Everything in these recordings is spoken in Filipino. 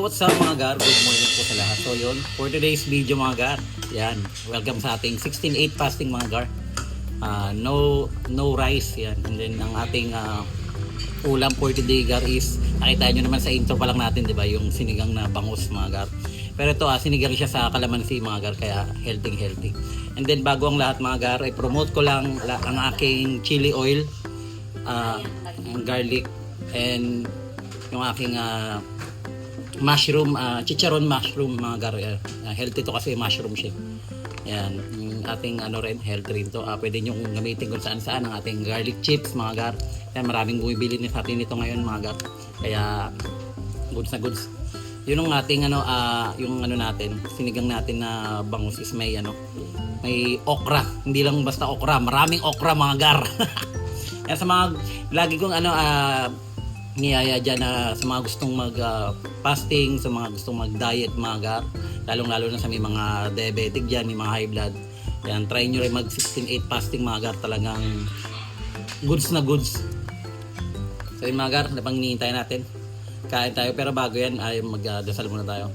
what's up mga gar? Good morning po sa lahat. So yun, for today's video mga gar, yan, welcome sa ating 16-8 fasting mga gar. No rice yan. And then ang ating ulam for today gar is, nakita nyo naman sa intro pa lang natin, di ba, yung sinigang na bangus mga gar. Pero ito sinigang siya sa kalamansi mga gar, kaya healthy. And then bago ang lahat mga gar, ay promote ko lang ang aking chili oil, garlic, and yung aking mushroom, chicharon mushroom mga gar. Healthy to kasi mushroom siya. Yan, yung ating rin, healthy rin to. Pwede nyo gamitin kung saan ang ating garlic chips mga gar. Yan, maraming bumibili sa atin ito ngayon mga gar. Kaya goods na goods. Yun ang ating yung natin, sinigang natin na bangus is may may okra. Hindi lang basta okra, maraming okra mga gar. Yan, sa mga lagi kong niyaya dyan sa mga gustong mag-fasting, sa mga gustong mag-diet mga gar, lalong-lalo na sa may mga diabetic dyan, may mga high blood. Yan, try nyo rin mag 16-8 fasting mga gar, talagang goods na goods. So yun mga gar, napang hinihintay natin. Kain tayo, pero bago yan ay magdasal muna tayo.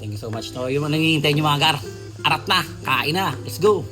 Thank you so much. So yung nanghihintay nyo mga gar, arat na, kain na, let's go!